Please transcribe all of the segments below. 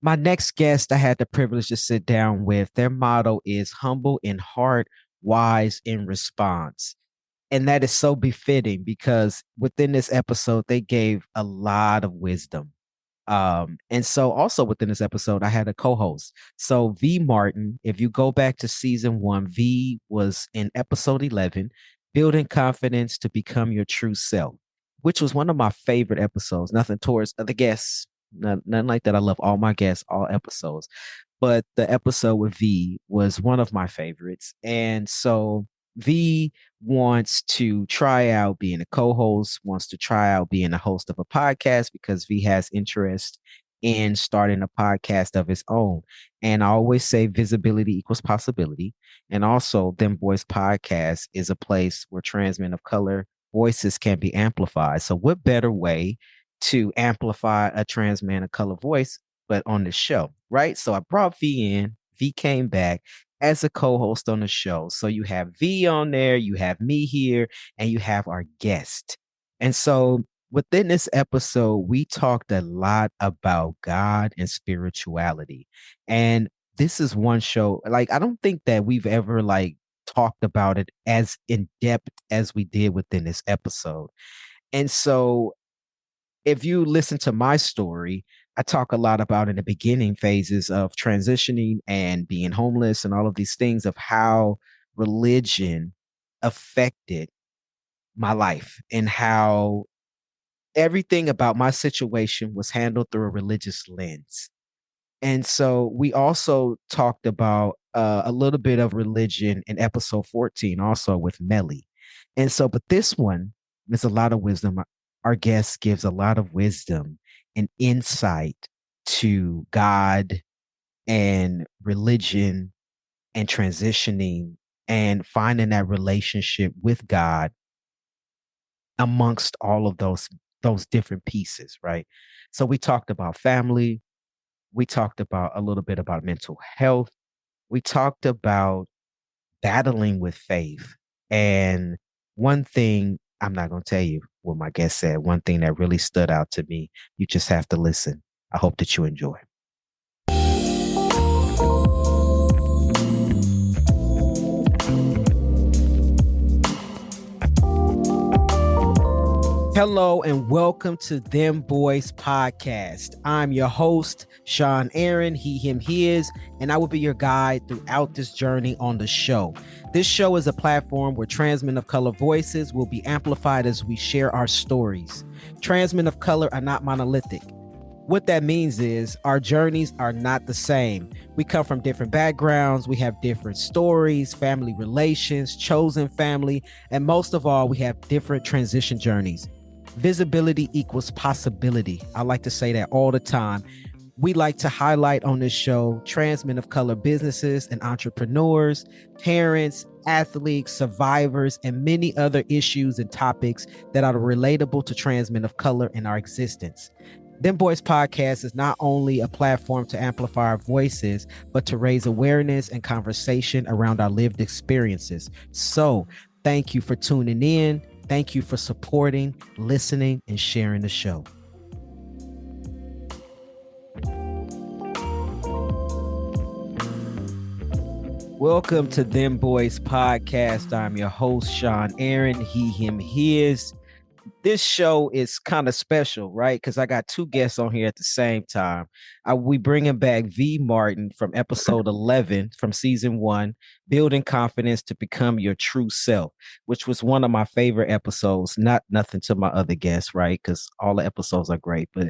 My next guest, I had the privilege to sit down with. Their motto is humble in heart, wise in response. And that is so befitting because within this episode, they gave a lot of wisdom. And so also within this episode, I had a co-host. So Vee Martin, if you go back to season one, V was in episode 11, building confidence to become your true self, which was one of my favorite episodes. Nothing towards other guests, nothing like that. I love all my guests, all episodes. But the episode with V was one of my favorites. And so V wants to try out being a co-host, wants to try out being a host of a podcast because V has interest in starting a podcast of his own. And I always say visibility equals possibility. And also, Dem Bois Podcast is a place where trans men of color voices can be amplified. So, what better way to amplify a trans man of color voice but on the show, right? So I brought V in. V came back as a co-host on the show. So you have V on there, you have me here, and you have our guest. And so within this episode, we talked a lot about God and spirituality. And this is one show, like, I don't think that we've ever like talked about it as in depth as we did within this episode. And so if you listen to my story, I talk a lot about in the beginning phases of transitioning and being homeless and all of these things of how religion affected my life and how everything about my situation was handled through a religious lens. And so we also talked about a little bit of religion in episode 14, also with Melly. And so, but this one, there's a lot of wisdom. Our guest gives a lot of wisdom and insight to God and religion and transitioning and finding that relationship with God amongst all of those different pieces, right? So we talked about family, we talked about a little bit about mental health. We talked about battling with faith. And one thing, I'm not going to tell you what my guest said, one thing that really stood out to me. You just have to listen. I hope that you enjoy. Hello and welcome to Dem Bois Podcast. I'm your host, Sean Aaron, he, him, his, and I will be your guide throughout this journey on the show. This show is a platform where trans men of color voices will be amplified as we share our stories. Trans men of color are not monolithic. What that means is our journeys are not the same. We come from different backgrounds. We have different stories, family relations, chosen family, and most of all, we have different transition journeys. Visibility equals possibility. I like to say that all the time. We like to highlight on this show trans men of color businesses and entrepreneurs, parents, athletes, survivors, and many other issues and topics that are relatable to trans men of color in our existence. Dem Bois Podcast is not only a platform to amplify our voices, but to raise awareness and conversation around our lived experiences. So thank you for tuning in. Thank you for supporting, listening, and sharing the show. Welcome to Dem Bois Podcast. I'm your host, Sean Aaron, he, him, his. This show is kind of special, right? Because I got two guests on here at the same time. We bringing back Vee Martin from episode 11 from season one, building confidence to become your true self, which was one of my favorite episodes. Not nothing to my other guests, right? Because all the episodes are great. But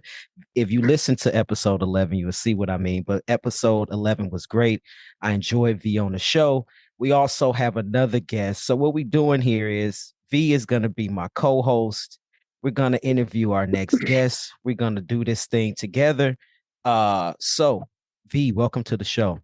if you listen to episode 11, you will see what I mean. But episode 11 was great. I enjoyed V on the show. We also have another guest. So what we're doing here is V is going to be my co-host. We're going to interview our next guest. We're going to do this thing together. So V, welcome to the show.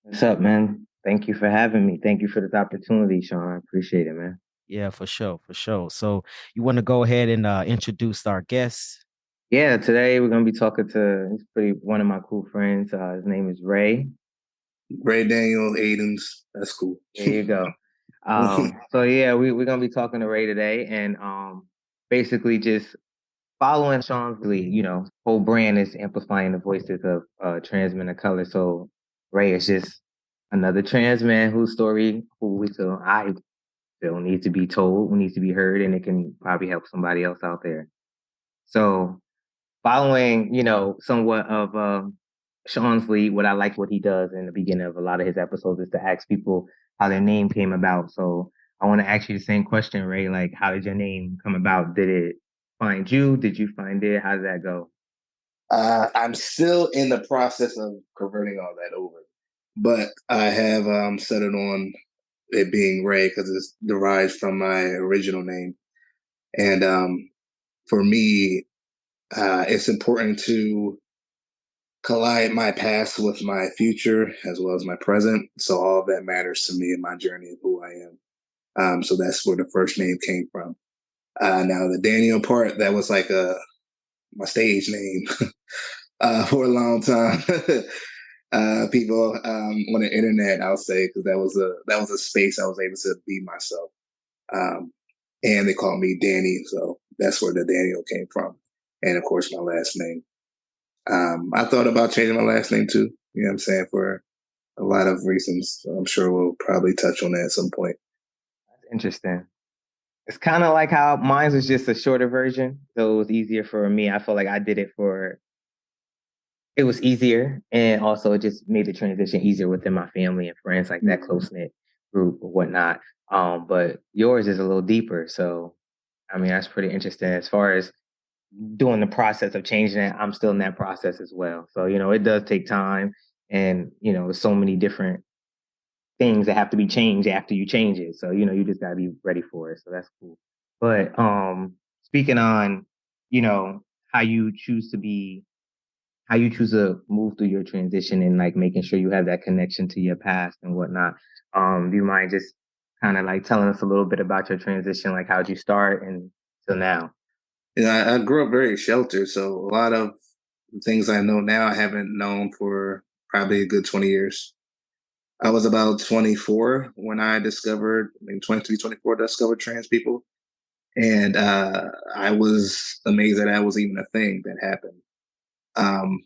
What's up, man? Thank you for having me. Thank you for this opportunity, Sean. I appreciate it, man. Yeah, for sure, for sure. So you want to go ahead and introduce our guest? Yeah, today we're gonna be talking to one of my cool friends. His name is Ray. Ray Adens. That's cool. There you go. So yeah, we're gonna be talking to Ray today, and basically just following Sean's lead, whole brand is amplifying the voices of trans men of color. So Ray is just another trans man whose story, I feel needs to be told, needs to be heard, and it can probably help somebody else out there. So following, somewhat of Sean's lead, what he does in the beginning of a lot of his episodes is to ask people how their name came about. So I want to ask you the same question, Ray. Like, how did your name come about? Did it find you? Did you find it? How did that go? I'm still in the process of converting all that over, but I have settled on it being Ray because it's derived from my original name. And for me, it's important to collide my past with my future as well as my present. So all of that matters to me in my journey of who I am. So that's where the first name came from. Now the Daniel part, that was like my stage name for a long time. People on the internet, I'll say, because that was a space I was able to be myself. And they called me Danny, so that's where the Daniel came from. And of course, my last name. I thought about changing my last name too. You know what I'm saying, for a lot of reasons. So I'm sure we'll probably touch on that at some point. That's interesting. It's kind of like how mine was just a shorter version, so it was easier for me. I feel like I did it it was easier, and also it just made the transition easier within my family and friends, like that close knit group or whatnot. But yours is a little deeper, so I mean that's pretty interesting. As far as doing the process of changing it, I'm still in that process as well. So it does take time, and there's so many different things that have to be changed after you change it. So you just got to be ready for it. So that's cool. But speaking on how you choose to be how you choose to move through your transition and like making sure you have that connection to your past and whatnot. Do you mind just kind of like telling us a little bit about your transition, like how'd you start and till now? I grew up very sheltered, so a lot of things I know now I haven't known for probably a good 20 years. I was about 24 when I discovered, I mean, 23, 24, discovered trans people. And I was amazed that that was even a thing that happened. Um,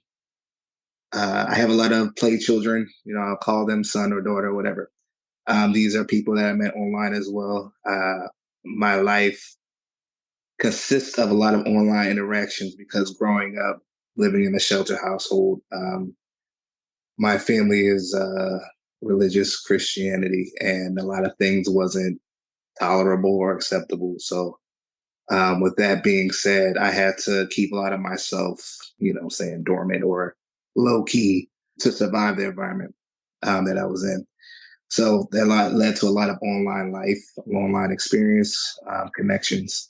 I have a lot of play children, I'll call them son or daughter or whatever. These are people that I met online as well. My life consists of a lot of online interactions because growing up, living in a shelter household, my family is religious Christianity, and a lot of things wasn't tolerable or acceptable. So, with that being said, I had to keep a lot of myself, saying dormant or low key to survive the environment that I was in. So that led to a lot of online life, online experience, connections.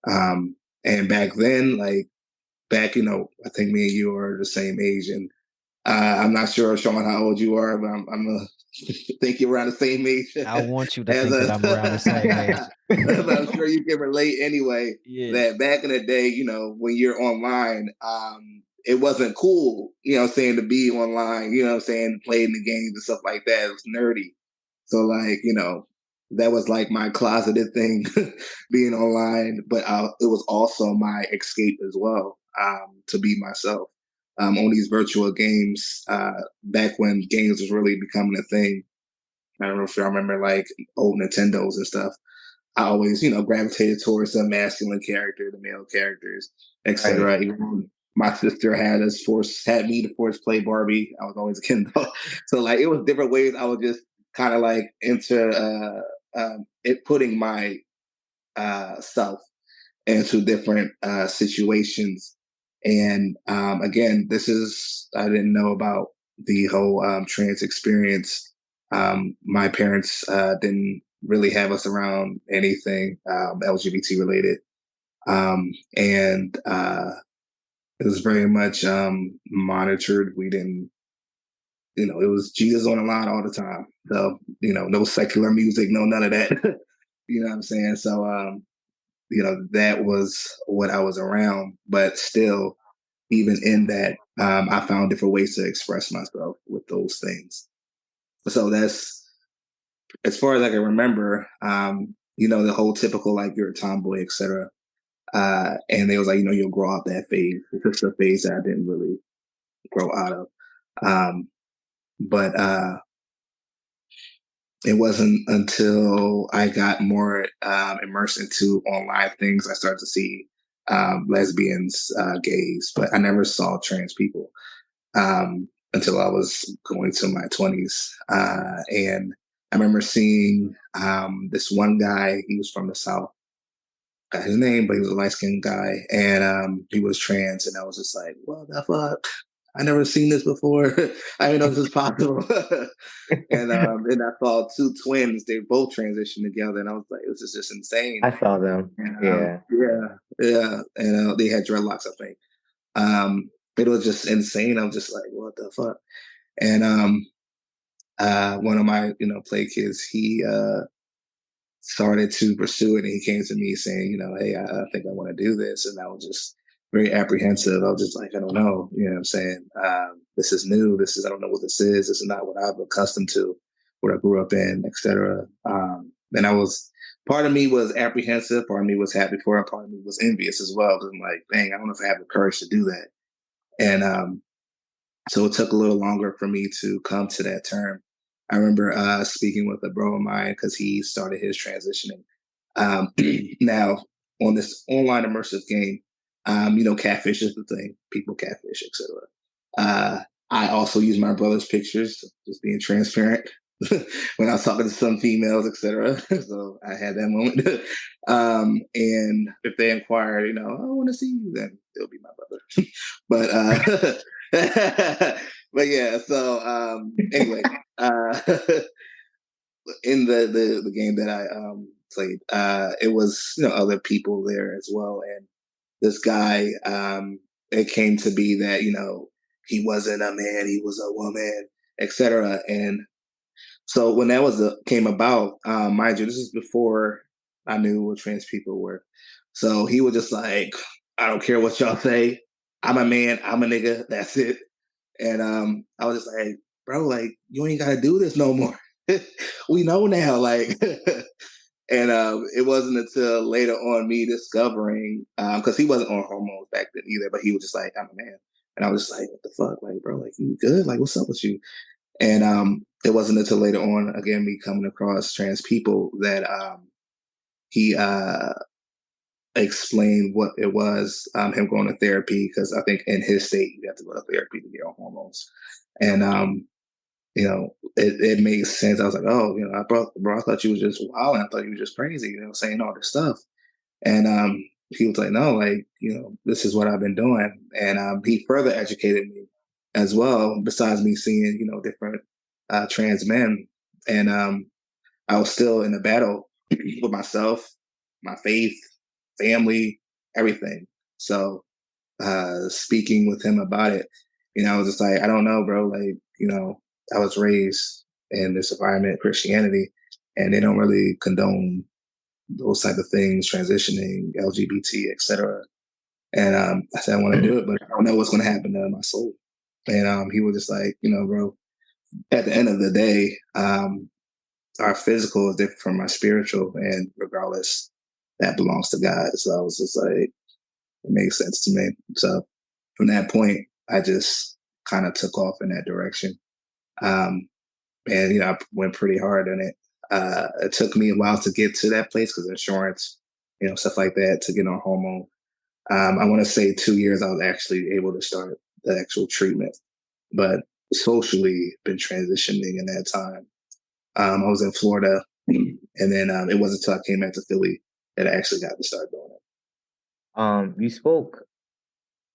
And back then, I think me and you are the same age, and I'm not sure, Sean, how old you are, but I'm think you're around the same age. I want you to as think that us. I'm around the same age. But I'm sure you can relate anyway. Yeah. That back in the day, when you're online, it wasn't cool, saying to be online, saying playing the games and stuff like that. It was nerdy. So that was like my closeted thing, being online. But it was also my escape as well, to be myself. On these virtual games, back when games was really becoming a thing. I don't know if y'all remember like old Nintendos and stuff. I always, gravitated towards the masculine character, the male characters, etc. Right. Even my sister had me to force play Barbie. I was always a Ken doll. So like it was different ways I was just kind of like into it putting my self into different situations. And again, I didn't know about the whole trans experience. My parents didn't really have us around anything LGBT related. And it was very much monitored. We didn't, it was Jesus on the line all the time. So, no secular music, no, none of that. You know what I'm saying? So, that was what I was around. But still, even in that, I found different ways to express myself with those things. So that's, as far as I can remember, the whole typical like you're a tomboy, etc. And they was like, you'll grow out that phase. It's just a phase that I didn't really grow out of. But it wasn't until I got more immersed into online things I started to see lesbians, gays, but I never saw trans people until I was going to my 20s. And I remember seeing this one guy, he was from the South, got his name, but he was a light-skinned guy, and he was trans, and I was just like, what the fuck? I never seen this before. I didn't know this was possible. And then I saw two twins. They both transitioned together, and I was like, "This is just insane." I saw them. And, yeah. And they had dreadlocks, I think. It was just insane. I was just like, "What the fuck?" And one of my play kids, he started to pursue it, and he came to me saying, "Hey, I think I want to do this," and I was just very apprehensive. I was just like, I don't know, what I'm saying? This is new. I don't know what this is. This is not what I'm accustomed to, what I grew up in, etc. And part of me was apprehensive, part of me was happy for it, part of me was envious as well. Because I'm like, dang, I don't know if I have the courage to do that. And so it took a little longer for me to come to that term. I remember speaking with a bro of mine because he started his transitioning. Now, on this online immersive game, catfish is the thing. People catfish, etc. I also use my brother's pictures, just being transparent when I was talking to some females, etc. So I had that moment. And if they inquire, I want to see you, then it'll be my brother. But yeah. So anyway, in the game that I played, it was other people there as well, and this guy, it came to be that he wasn't a man, he was a woman, etc. And so when that came about, mind you, this is before I knew what trans people were. So he was just like, I don't care what y'all say, I'm a man, I'm a nigga, that's it. And I was just like, bro, like, you ain't gotta do this no more. We know now, like. And it wasn't until later on me discovering, because he wasn't on hormones back then either, but he was just like, I'm a man. And I was just like, what the fuck? Like, bro, like, you good? Like, what's up with you? And it wasn't until later on, again, me coming across trans people that he explained what it was, him going to therapy, because I think in his state, you have to go to therapy to get on hormones. And it made sense. I was like, oh, bro, I thought you was just wild. I thought you was just crazy, saying all this stuff. And he was like, no, like, this is what I've been doing. And he further educated me as well, besides me seeing, different trans men. And I was still in a battle with myself, my faith, family, everything. So speaking with him about it, I was just like, I don't know, bro. Like, I was raised in this environment, Christianity, and they don't really condone those type of things, transitioning, LGBT, etc. And I said, I want to do it, but I don't know what's going to happen to my soul. And he was just like, bro, at the end of the day, our physical is different from our spiritual, and regardless, that belongs to God. So I was just like, it makes sense to me. So from that point, I just kind of took off in that direction. And I went pretty hard in it. It took me a while to get to that place because insurance, stuff like that, to get on hormone. I want to say 2 years I was actually able to start the actual treatment, but socially been transitioning in that time. I was in Florida, and then it wasn't until I came back to Philly that I actually got to start doing it. You spoke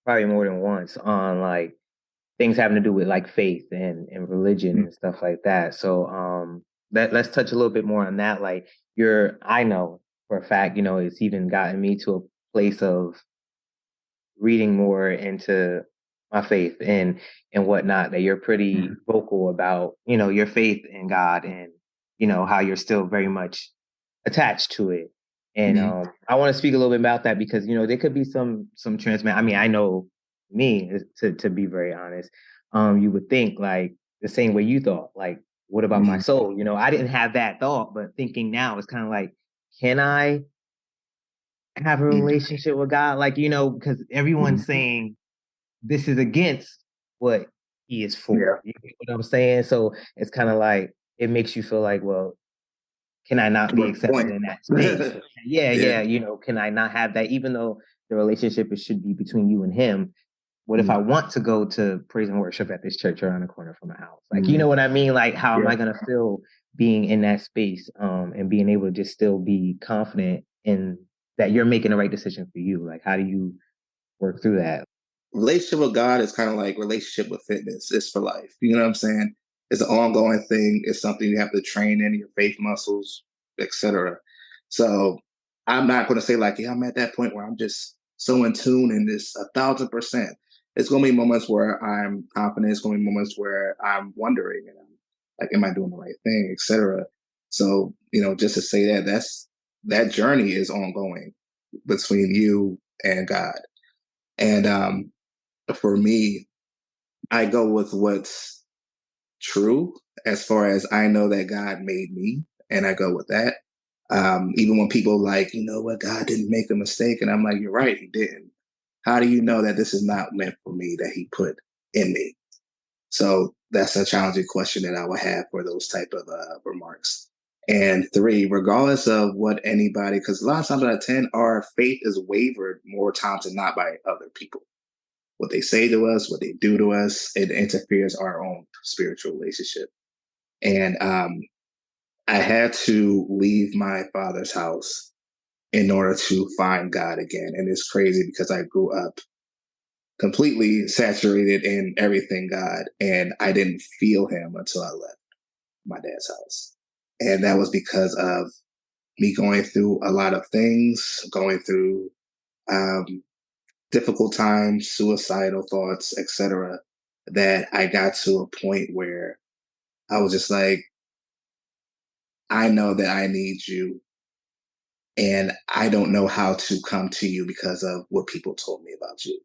probably more than once on like things having to do with like faith and religion and stuff like that. So let's touch a little bit more on that. Like I know for a fact, it's even gotten me to a place of reading more into my faith and whatnot, that you're pretty vocal about, your faith in God and, how you're still very much attached to it. And I want to speak a little bit about that because, there could be some trans men. I mean, I know me, to be very honest, you would think like the same way you thought, like, what about my soul? I didn't have that thought, but thinking now it's kind of like, can I have a relationship with God? Like, you know, because everyone's saying this is against what he is for. Yeah. You know what I'm saying? So it's kind of like, it makes you feel like, well, can I not be accepted in that space? Yeah. You know, can I not have that? Even though the relationship should be between you and him, what if I want to go to praise and worship at this church around the corner from my house? Like, you know what I mean? Like, how am I going to feel being in that space, and being able to just still be confident in that you're making the right decision for you? Like, how do you work through that? Relationship with God is kind of like relationship with fitness. It's for life. You know what I'm saying? It's an ongoing thing. It's something you have to train in your faith muscles, etc. So I'm not going to say like, yeah, I'm at that point where I'm just so in tune and this 1,000%. It's going to be moments where I'm confident. It's going to be moments where I'm wondering and I'm like, am I doing the right thing, etc. So, you know, just to say that journey is ongoing between you and God. And for me, I go with what's true as far as I know that God made me, and I go with that. Even when people like, you know what, God didn't make a mistake, and I'm like, you're right, he didn't. How do you know that this is not meant for me that he put in me? So that's a challenging question that I would have for those type of remarks. And 3, regardless of what anybody, because a lot of times out of 10, our faith is wavered more times than not by other people. What they say to us, what they do to us, it interferes our own spiritual relationship. And I had to leave my father's house in order to find God again. And it's crazy because I grew up completely saturated in everything God, and I didn't feel him until I left my dad's house. And that was because of me going through a lot of things, going through difficult times, suicidal thoughts, etc., that I got to a point where I was just like, I know that I need you, and I don't know how to come to you because of what people told me about you.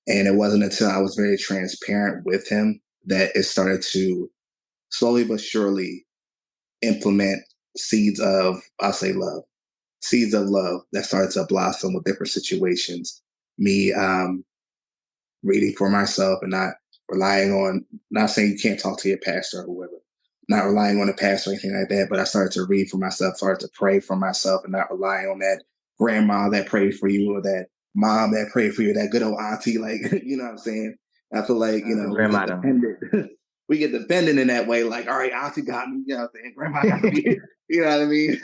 And it wasn't until I was very transparent with him that it started to slowly but surely implement seeds of, I'll say love, seeds of love that started to blossom with different situations. Me reading for myself and not relying on, not saying you can't talk to your pastor or whoever, not relying on a pastor or anything like that, but I started to read for myself, started to pray for myself and not relying on that grandma that prayed for you or that mom that prayed for you, that good old auntie, like, you know what I'm saying? I feel like, you know, we get dependent. We get dependent in that way, like, all right, auntie got me, you know what I'm saying? Grandma got me, you know what I mean?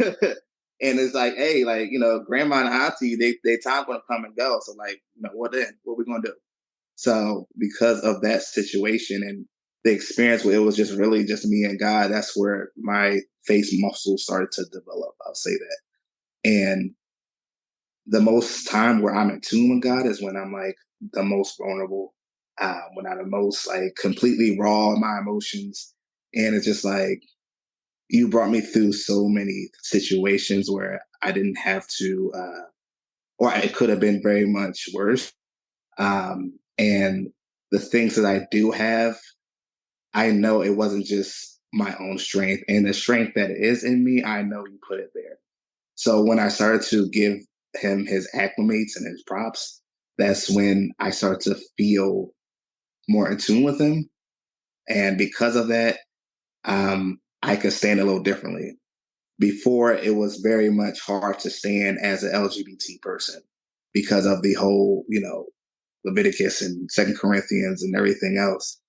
And it's like, hey, like, you know, grandma and auntie, they time gonna come and go. So like, you know, what then? What we gonna do? So because of that situation and the experience where it was just really just me and God, that's where my face muscle started to develop. I'll say that. And the most time where I'm in tune with God is when I'm like the most vulnerable, when I'm the most like completely raw in my emotions. And it's just like, you brought me through so many situations where I didn't have to, or it could have been very much worse. And the things that I do have, I know it wasn't just my own strength, and the strength that is in me, I know you put it there. So when I started to give him his acclimates and his props, that's when I started to feel more in tune with him. And because of that, I could stand a little differently. Before, it was very much hard to stand as an LGBT person because of the whole, you know, Leviticus and Second Corinthians and everything else.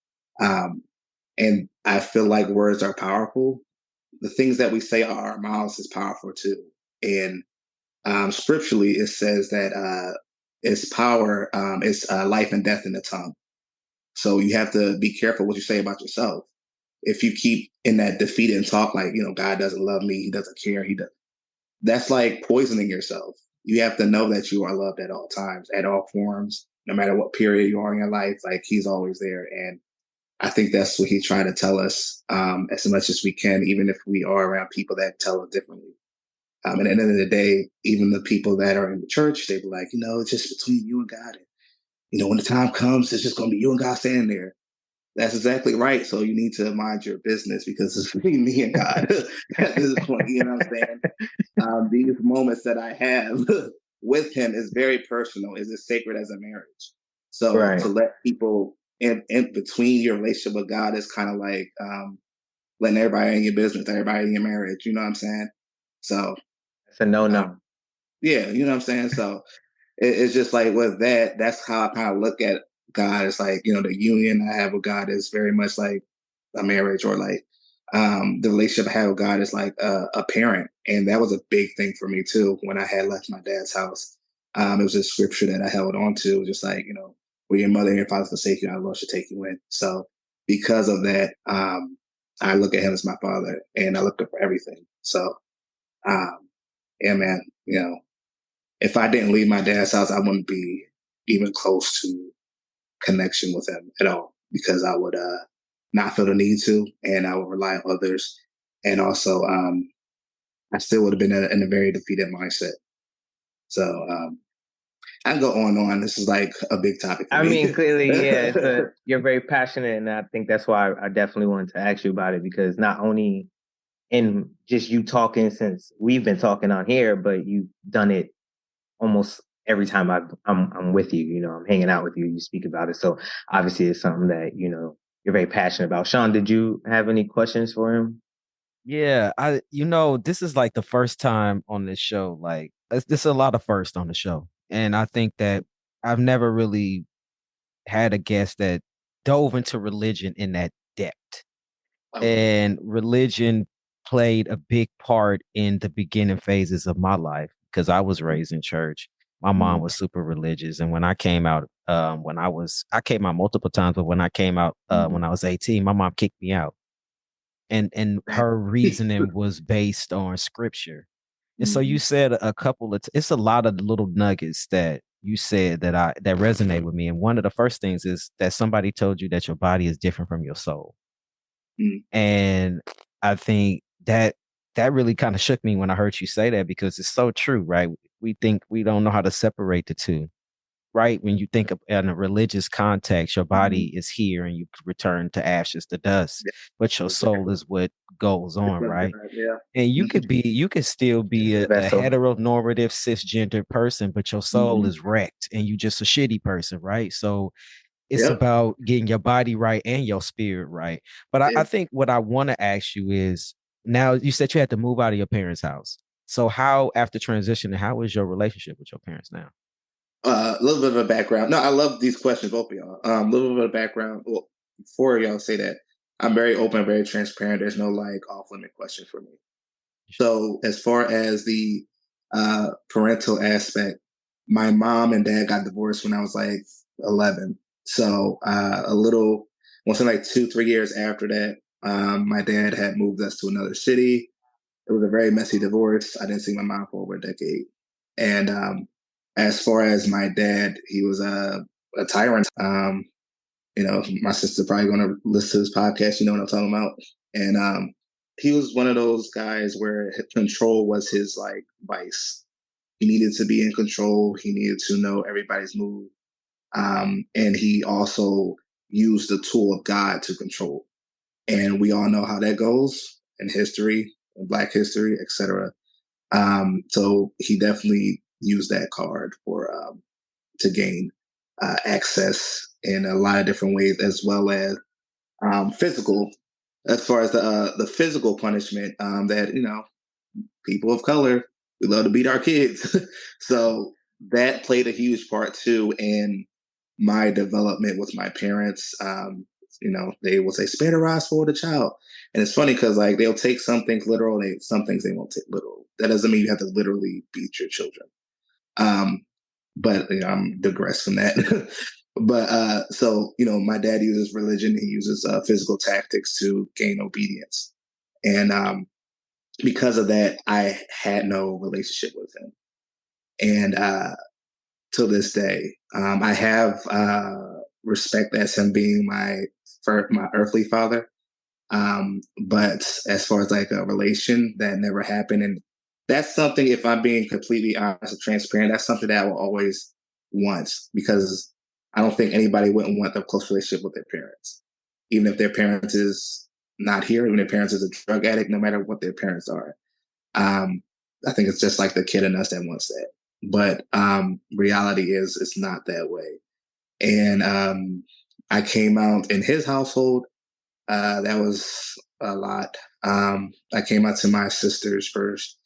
And I feel like words are powerful. The things that we say out our mouths is powerful too. And scripturally, it says that it's power, it's life and death in the tongue. So you have to be careful what you say about yourself. If you keep in that defeated and talk like, you know, God doesn't love me, he doesn't care, he does. That's like poisoning yourself. You have to know that you are loved at all times, at all forms, no matter what period you are in your life. Like, he's always there. And I think that's what he's trying to tell us, as much as we can, even if we are around people that tell us differently. And at the end of the day, even the people that are in the church, they be like, you know, it's just between you and God. And, you know, when the time comes, it's just going to be you and God standing there. That's exactly right. So you need to mind your business because it's between me and God at this point. You know what I'm saying? These moments that I have with him is very personal, is as sacred as a marriage. So to let people in between your relationship with God is kind of like letting everybody in your business, everybody in your marriage. You know what I'm saying? So it's a no. Yeah, you know what I'm saying? So it's just like with that, that's how I kind of look at God. It's like, the union I have with God is very much like a marriage, or like the relationship I have with God is like a parent. And that was a big thing for me too when I had left my dad's house. It was a scripture that I held on to, just like, where your mother and your father forsake you, our Lord should take you in. So because of that, I look at him as my father, and I look up for everything. So yeah, man, if I didn't leave my dad's house, I wouldn't be even close to connection with him at all, because I would not feel the need to, and I would rely on others. And also, I still would have been in a very defeated mindset. So I can go on and on. This is like a big topic for me. I mean, clearly, yeah, you're very passionate, and I think that's why I definitely wanted to ask you about it, because not only in just you talking since we've been talking on here, but you've done it almost every time I'm with you, I'm hanging out with you, you speak about it. So obviously it's something that, you're very passionate about. Sean, did you have any questions for him? Yeah, this is like the first time on this show. Like, this is a lot of first on the show. And I think that I've never really had a guest that dove into religion in that depth. And religion played a big part in the beginning phases of my life, because I was raised in church. My mom was super religious. And when I came out, I came out multiple times, but when I came out, when I was 18, my mom kicked me out. And her reasoning was based on scripture. And so you said a couple of, it's a lot of little nuggets that you said that resonate with me. And one of the first things is that somebody told you that your body is different from your soul. And I think that really kind of shook me when I heard you say that, because it's so true, right? We think we don't know how to separate the two, right? When you think of in a religious context, your body is here and you return to ashes, to dust, but your soul is what goes on, right? Yeah. And you could still be a heteronormative cisgender person, but your soul is wrecked and you just a shitty person, right? So it's about getting your body right and your spirit right. But I think what I want to ask you is, now you said you had to move out of your parents' house. So how, after transitioning, how is your relationship with your parents now? A little bit of a background. No, I love these questions, both of y'all. A little bit of background. Well, before y'all say that, I'm very open, very transparent. There's no like off limit question for me. So as far as the parental aspect, my mom and dad got divorced when I was like 11. So once in like 2-3 years after that, my dad had moved us to another city. It was a very messy divorce. I didn't see my mom for over a decade. And as far as my dad, he was a tyrant. My sister probably going to listen to this podcast. You know what I'm talking about. And he was one of those guys where control was his like vice. He needed to be in control. He needed to know everybody's move. And he also used the tool of God to control. And we all know how that goes in history, in Black history, etc. So he definitely used that card to gain access in a lot of different ways, as well as physical. As far as the physical punishment, that people of color, we love to beat our kids, so that played a huge part too in my development with my parents. They will say "spare the rod, spoil the child," and it's funny because like they'll take some things literal, and some things they won't take literal. That doesn't mean you have to literally beat your children. But I'm digress from that. But so my dad uses religion. He uses physical tactics to gain obedience, and because of that, I had no relationship with him. And to this day, I have respect as him being my earthly father. But as far as like a relation, that never happened. And that's something, if I'm being completely honest and transparent, that's something that I will always want, because I don't think anybody wouldn't want a close relationship with their parents, even if their parents is not here, even if their parents is a drug addict, no matter what their parents are. I think it's just like the kid in us that wants that. but reality is it's not that way. And I came out in his household. That was a lot. I came out to my sisters first,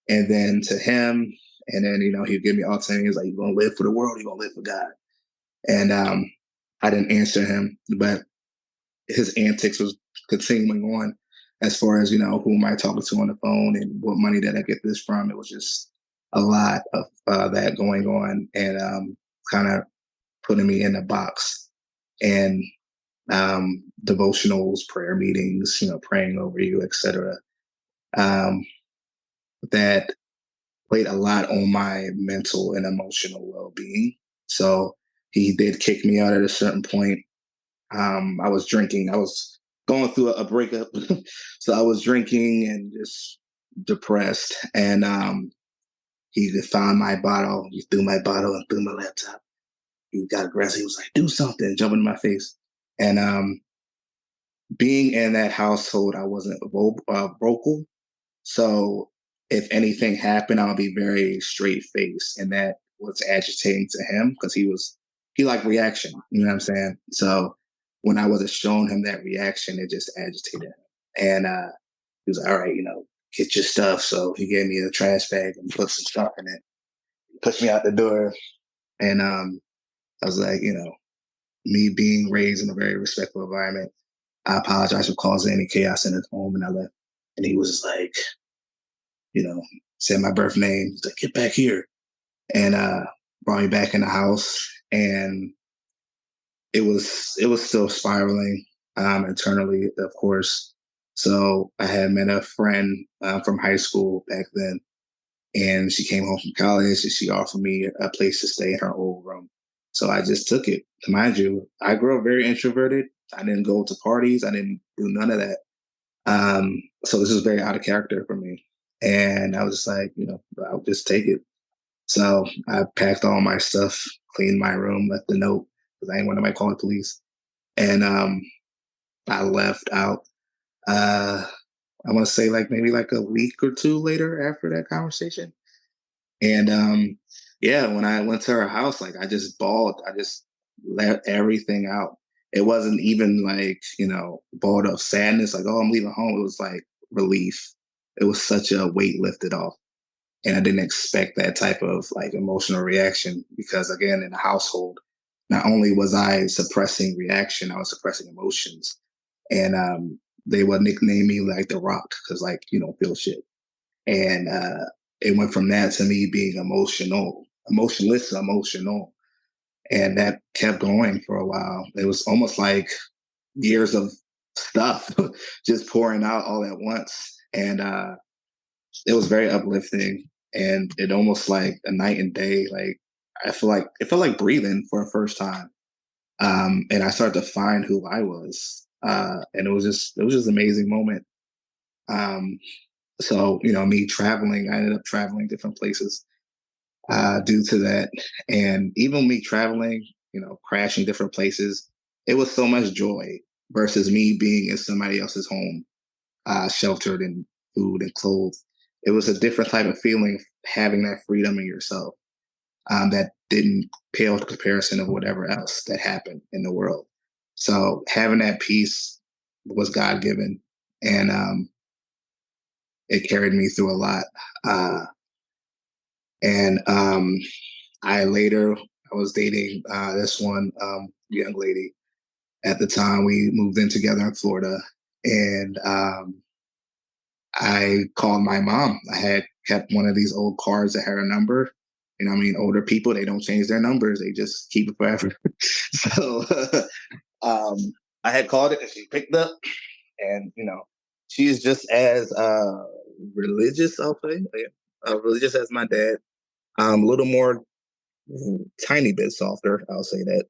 and then to him, and then he'd give me all time. He was like, "You're gonna live for the world. You're gonna live for God." And I didn't answer him, but his antics was continuing on as far as, who am I talking to on the phone and what money did I get this from? It was just a lot of that going on, and kind of putting me in a box. And devotionals, prayer meetings, praying over you, etc. That played a lot on my mental and emotional well-being. So he did kick me out at a certain point. I was drinking. I was going through a breakup. So I was drinking and just depressed. And he found my bottle. He threw my bottle and threw my laptop. He got aggressive. He was like, "Do something," jumping in my face. And being in that household, I wasn't vocal. So if anything happened, I'll be very straight faced. And that was agitating to him because he liked reaction. You know what I'm saying? So when I wasn't showing him that reaction, it just agitated him. And he was like, "All right, get your stuff." So he gave me a trash bag and put some stuff in it, pushed me out the door. And I was like, me being raised in a very respectful environment, I apologize for causing any chaos in his home, and I left. And he was like, said my birth name. He's like, "Get back here." And brought me back in the house. And it was still spiraling internally, of course. So I had met a friend from high school back then, and she came home from college and she offered me a place to stay in her old room. So I just took it. Mind you, I grew up very introverted. I didn't go to parties. I didn't do none of that. So this was very out of character for me. And I was just like, I'll just take it. So I packed all my stuff, cleaned my room, left a note because I didn't want anybody to call the police. And I left out. I want to say maybe a week or two later after that conversation. And when I went to her house, I just bawled. I just let everything out. It wasn't even bawled of sadness, like, "Oh, I'm leaving home." It was like relief. It was such a weight lifted off. And I didn't expect that type of emotional reaction because, again, in the household, not only was I suppressing reaction, I was suppressing emotions. And they would nickname me the Rock because you don't feel shit. And it went from that to me being emotionless, emotional. And that kept going for a while. It was almost like years of stuff just pouring out all at once. And it was very uplifting. And it almost like a night and day. It felt like breathing for the first time. And I started to find who I was. And it was just an amazing moment. So, me traveling, I ended up traveling different places due to that. And even me traveling, crashing different places, it was so much joy versus me being in somebody else's home, sheltered in food and clothes. It was a different type of feeling having that freedom in yourself that didn't pale in comparison of whatever else that happened in the world. So having that peace was God given. And it carried me through a lot. And I was dating this one young lady. At the time, we moved in together in Florida. And I called my mom. I had kept one of these old cards that had her number. Older people, they don't change their numbers. They just keep it forever. So I had called it and she picked up. And, she's just as religious, I'll say, religious as my dad. A little more, tiny bit softer, I'll say that.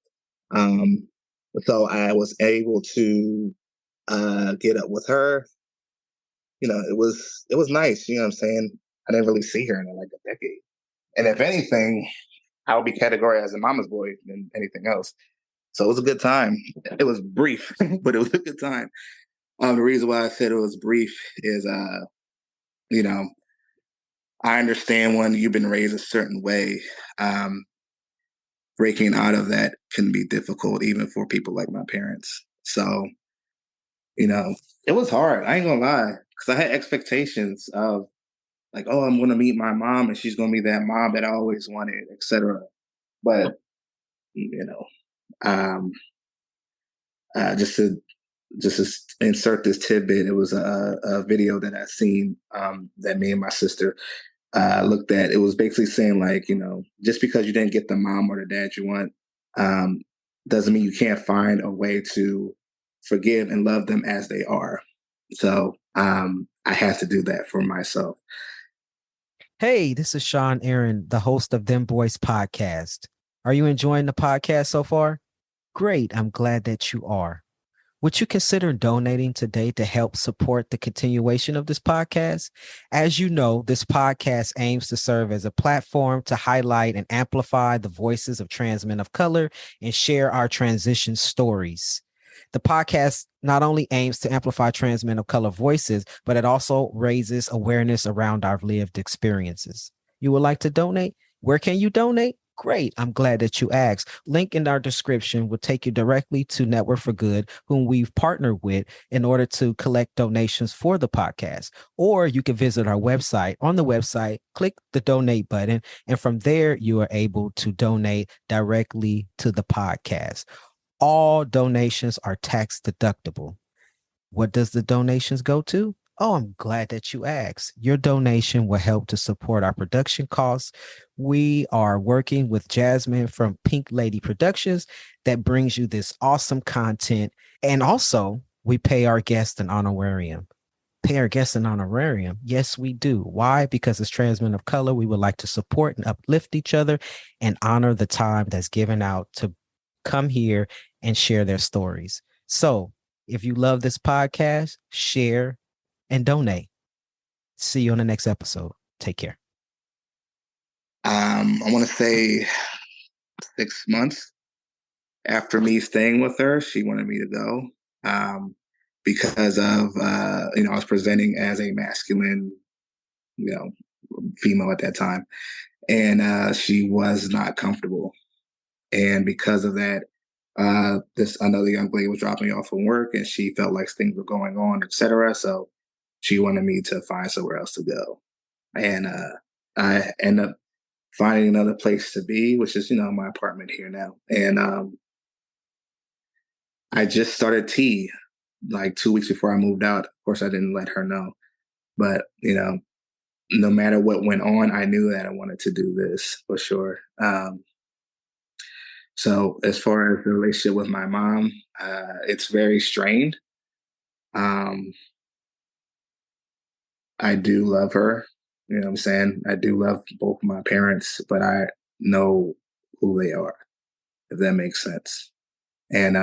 So I was able to get up with her. It was nice. You know what I'm saying? I didn't really see her in a decade. And if anything, I would be categorized as a mama's boy than anything else. So it was a good time. It was brief, but it was a good time. The reason why I said it was brief is, I understand when you've been raised a certain way, breaking out of that can be difficult, even for people like my parents. So, it was hard. I ain't gonna lie, because I had expectations of like, oh, I'm gonna meet my mom, and she's gonna be that mom that I always wanted, etc. But you know, um, just to insert this tidbit, it was a video that I seen that me and my sister looked at. It was basically saying like, just because you didn't get the mom or the dad you want, um, doesn't mean you can't find a way to forgive and love them as they are. So I had to do that for myself. Hey, this is Sean Aaron, the host of Dem Bois Podcast. Are you enjoying the podcast so far? Great. I'm glad that you are. Would you consider donating today to help support the continuation of this podcast? As you know, this podcast aims to serve as a platform to highlight and amplify the voices of trans men of color and share our transition stories. The podcast not only aims to amplify trans men of color voices, but it also raises awareness around our lived experiences. You would like to donate? Where can you donate? Great. I'm glad that you asked. Link in our description will take you directly to Network for Good, whom we've partnered with in order to collect donations for the podcast. Or you can visit our website. On the website, click the donate button, and from there, you are able to donate directly to the podcast. All donations are tax deductible. What does the donations go to? Oh, I'm glad that you asked. Your donation will help to support our production costs. We are working with Jasmine from Pink Lady Productions that brings you this awesome content. And also, we pay our guests an honorarium. Pay our guests an honorarium? Yes, we do. Why? Because as trans men of color, we would like to support and uplift each other and honor the time that's given out to come here and share their stories. So if you love this podcast, share and donate. See you on the next episode. Take care. I want to say 6 months after me staying with her, she wanted me to go because of, I was presenting as a masculine, female at that time. And she was not comfortable. And because of that, this another young lady was dropping me off from work, and she felt like things were going on, etc. So she wanted me to find somewhere else to go, and I ended up finding another place to be, which is my apartment here now. And I just started tea like 2 weeks before I moved out. Of course, I didn't let her know, but no matter what went on, I knew that I wanted to do this for sure. So as far as the relationship with my mom, it's very strained. I do love her. You know what I'm saying? I do love both my parents, but I know who they are, if that makes sense. And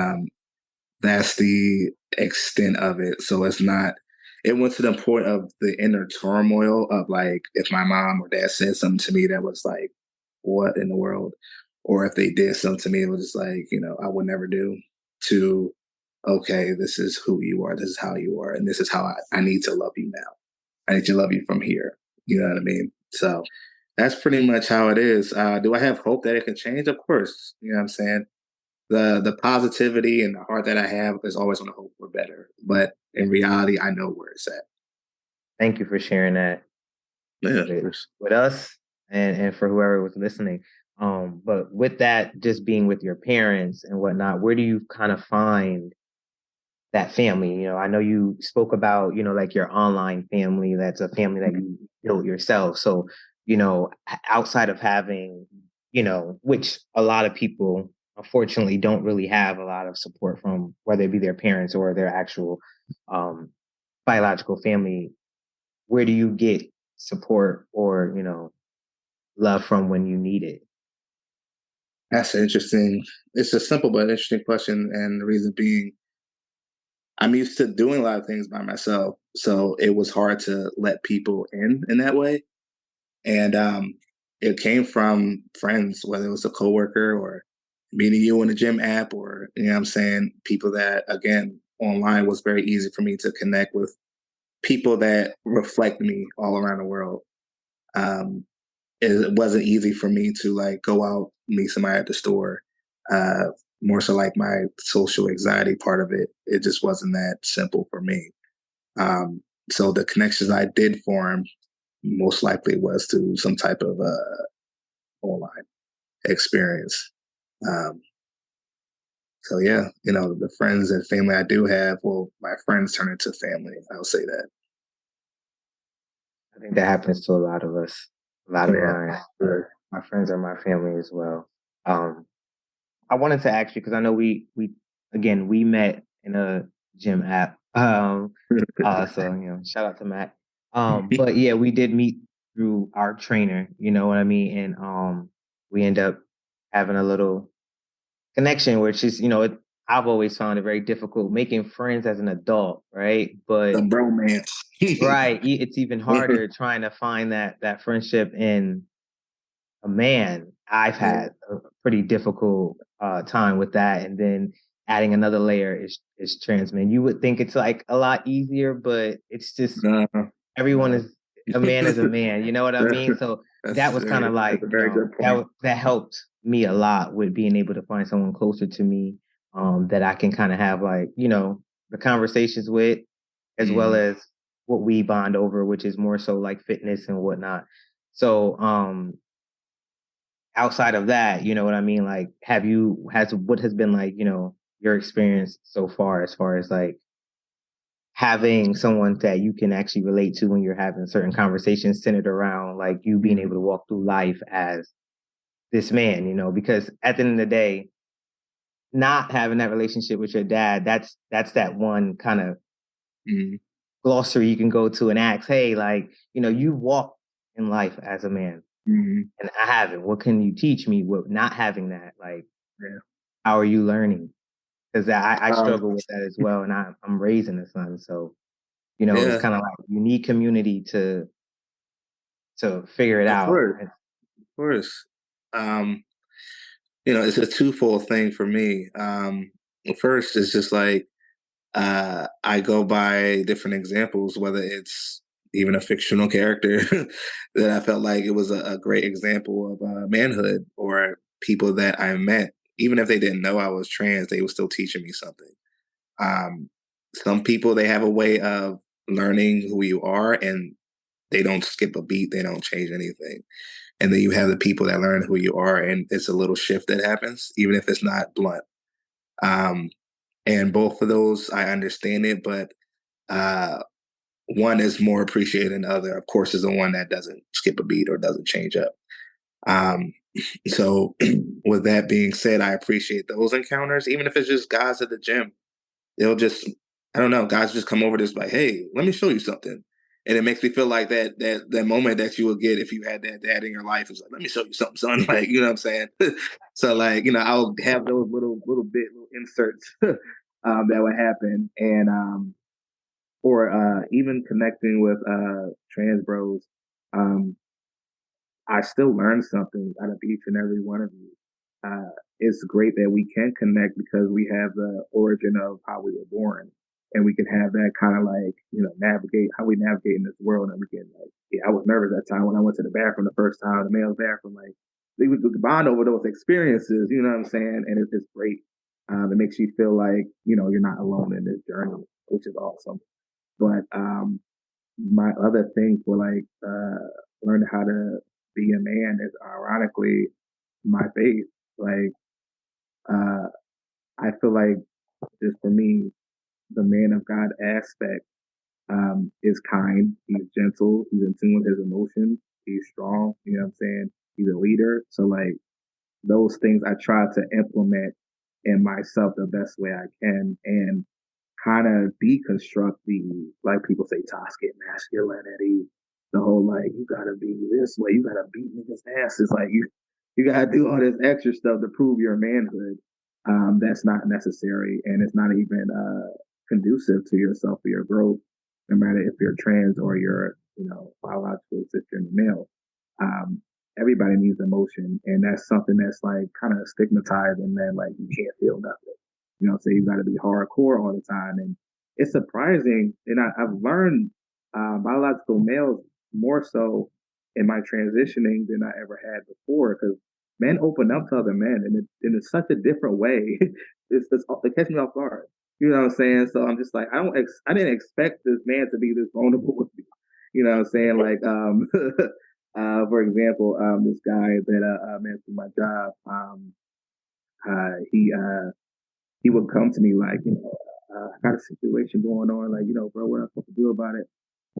that's the extent of it. So it went to the point of the inner turmoil of like, if my mom or dad said something to me that was like, what in the world? Or if they did something to me, it was just like, I would never do, to, okay, this is who you are. This is how you are. And this is how I need to love you now. I need to love you from here. You know what I mean? So that's pretty much how it is. Do I have hope that it can change? Of course. You know what I'm saying? The positivity and the heart that I have is always going to hope for better. But in reality, I know where it's at. Thank you for sharing that with us and for whoever was listening. But with that, just being with your parents and whatnot, where do you kind of find that family? I know you spoke about, like your online family, that's a family that you built yourself. So, outside of having, which a lot of people unfortunately don't really have a lot of support from, whether it be their parents or their actual biological family, where do you get support or, love from when you need it? That's interesting. It's a simple but interesting question. And the reason being, I'm used to doing a lot of things by myself. So it was hard to let people in that way. And it came from friends, whether it was a coworker or meeting you in the gym app, or, I'm saying, people that, again, online was very easy for me to connect with people that reflect me all around the world. it wasn't easy for me to like go out, meet somebody at the store. More so like my social anxiety part of it, it just wasn't that simple for me. So the connections I did form most likely was to some type of online experience. Um, so yeah, the friends and family I do have, well, my friends turn into family. I'll say that. I think that happens to a lot of us. A lot of Yeah, sure. my friends are my family as well. I wanted to ask you because I know we met in a gym app. So shout out to Matt. But yeah, we did meet through our trainer. You know what I mean, and we end up having a little connection, which is I've always found it very difficult making friends as an adult, right? The But bromance. right, it's even harder trying to find that friendship in a man. I've Yeah. had a pretty difficult time with that, and then adding another layer is trans men. You would think it's like a lot easier, but it's just No, everyone no. is a man is a man. You know what I mean? So that was kind of That's like a very good point. that helped me a lot with being able to find someone closer to me that I can kind of have like the conversations with, as well as what we bond over, which is more so like fitness and whatnot. So outside of that, you know what I mean? Like, what has been like, your experience so far as like having someone that you can actually relate to when you're having certain conversations centered around like you being able to walk through life as this man, because at the end of the day, not having that relationship with your dad, that's that one kind of Mhm. glossary you can go to and ask, hey, like, you walk in life as a man. Mhm. And I haven't. What can you teach me with not having that? Like, Yeah. how are you learning? Because I Um, struggle with that as well, and I'm raising a son, so it's yeah, kind of like you need community to figure it of out. course, of course. Um, it's a twofold thing for me. First, it's just like I go by different examples, whether it's even a fictional character that I felt like it was a great example of manhood, or people that I met, even if they didn't know I was trans, they were still teaching me something. Um, some people, they have a way of learning who you are, and they don't skip a beat, they don't change anything. And then you have the people that learn who you are, and it's a little shift that happens, even if it's not blunt. Um, and both of those, I understand it, but uh, one is more appreciated than the other. Of course, is the one that doesn't skip a beat or doesn't change up. Um, so, with that being said, I appreciate those encounters, even if it's just guys at the gym. They'll just, I don't know, guys just come over just like, hey, let me show you something. And it makes me feel like that moment that you would get if you had that dad in your life is like, let me show you something, son. Like, you know what I'm saying? So like, I'll have those little inserts that would happen. And or even connecting with trans bros, um, I still learn something out of each and every one of you. It's great that we can connect because we have the origin of how we were born, and we can have that kind of like navigate how we navigate in this world. And we can like, yeah, I was nervous that time when I went to the bathroom the first time, the male's bathroom. Like we could bond over those experiences. You know what I'm saying? And it's great. It makes you feel like you're not alone in this journey, which is awesome. But my other thing for like learning how to be a man is ironically my faith. Like uh I feel like just for me, the man of God aspect is kind, he's gentle, he's in tune with his emotions, he's strong, you know what I'm saying? He's a leader. So like those things I try to implement in myself the best way I can, and kind of deconstruct the, like people say, toxic masculinity. The whole like you gotta be this way, you gotta beat niggas' asses, like you gotta do all this extra stuff to prove your manhood. That's not necessary, and it's not even conducive to yourself or your growth, no matter if you're trans or you're biological cisgender male. Um, Everybody needs emotion, and that's something that's like kind of stigmatized, and then like you can't feel nothing. So you got to be hardcore all the time. And it's surprising. And I've learned biological males more so in my transitioning than I ever had before, because men open up to other men in such a different way. It catches me off guard. You know what I'm saying? So I'm just like, I didn't expect this man to be this vulnerable with me. You know what I'm saying? Like, for example, this guy that man through my job, he would come to me like, I got a situation going on, like, bro, what am I supposed to do about it?